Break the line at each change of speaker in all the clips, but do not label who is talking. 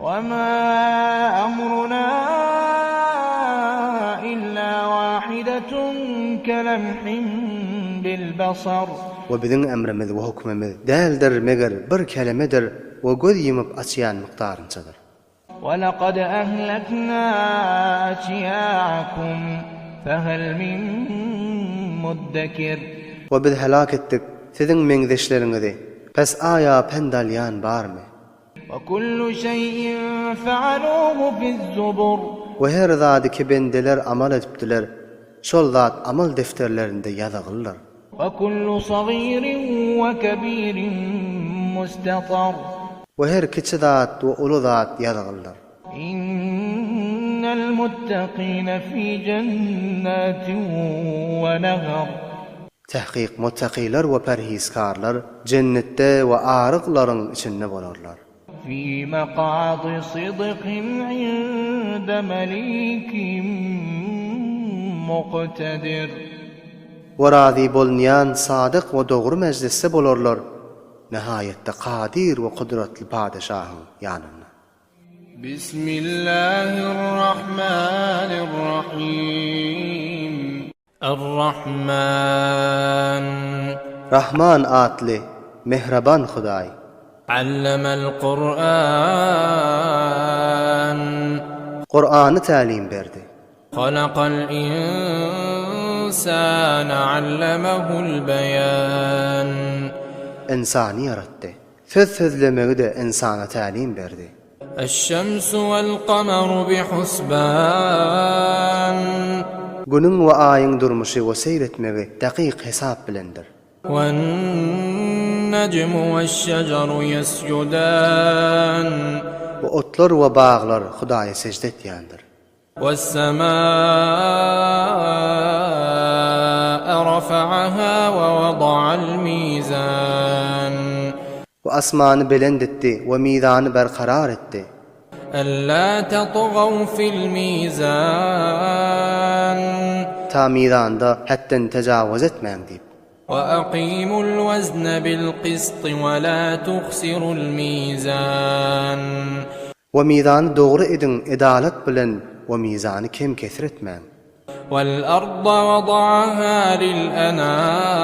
وما أمرنا إلا واحدة كلمح بالبصر
وبدن أمرمز وحكممز دالدر مگر بر كلمدر وقد يمب أسيان مقدارن صدر.
ولقد أهلكنا أشياعكم فهل من مدكر
وبالهلاكتك sizin meňzeşleriňizi pes aya pendalyan barmy?
وكل شيء فعلوه في الزبر
Ve her zady ki bendeler amal edipdiler, şol zat amal defterlerinde ýazylýar.
وكل صغير وكبير مستطر
Ve her kiçi zat we uly zat ýazylýar.
إن المتقين في جنات ونهر
Tahqiq muttaqiler we perhizkarlar cennetde we arıklaryň içinde bolarlar.
في مقعد صدق عند مليك مقتدر
We razy bolmayan sadyk we dogry mejliste bolarlar. Nihayetde qadir we kudretli padişahyň ýanynda.
بسم الله الرحمن الرحيم الرحمن
Rahman atly mehraban Hudaý.
علم القرآن
Qur'any talim berdi.
خلق الإنسان علمه البيان
İnsany yaratdy. Söz sözlemegi de insana talim berdi.
الشمس والقمر بحسبان
Günüň we aýyň durmuşy we seyretmegi dakyk hesap bilendir.
والنجم والشجر يسجدان
Bu otlar we baglar Hudaýa secde etýändir.
والسماء رفعها ووضع الميزان
Bu asmany belend etdi we mizany berkarar etdi.
ألا تطغوا في الميزان
Ta mizanda hatten tejawuz etmeň diýip.
وأقيموا الوزن بالقسط ولا تخسروا الميزان
We mizany dogry edin edalet bilen we mizany kem kesir etmeň.
والأرض وضعها للأنام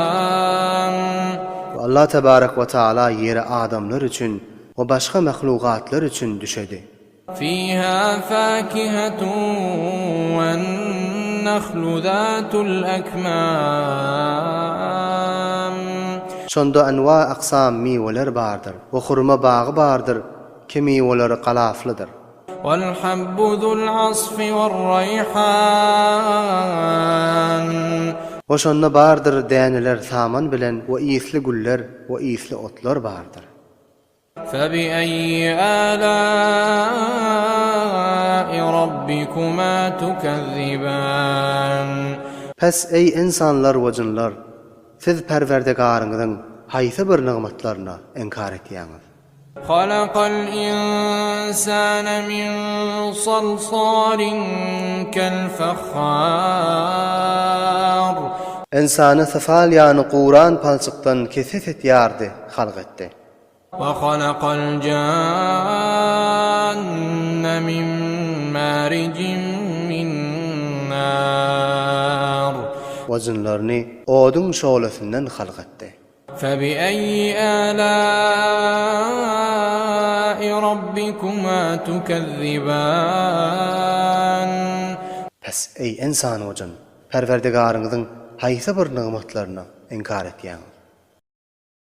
Allah tebarek ve taala yere adamlar üçün ve başka mahlugatlar üçün düşedi.
فيها فاكهة والنخل ذات الأكمام
Şonda anwa aqsam miweler bardır ve hurma bağı bardır ki miweleri qalaflydyr.
والحب ذو العصف والريحان
Ve şonda bardır däneler saman bilen ve iyisli güller ve iyisli otlar bardır.
فبأي آلاء ربكما تكذبان
Pes ey insanlar we jinlar, siz Perwerdigaryňyzyň haýsy bir nigmatlaryna inkar etýäňiz?
خلق الإنسان من صلصال كالفخار
İnsany safal ýany Quran palçykdan keset etýärdi, halk etdi.
وخلق الجان من مارج من نار
Ve jinlaryny odun şoğlasından halk etdi.
فبأي آلاء ربكما تكذبان
Pes ey insan ojan, Perwerdigaryňyzyň haýsy bir nigmatlaryna inkar etýäňiz?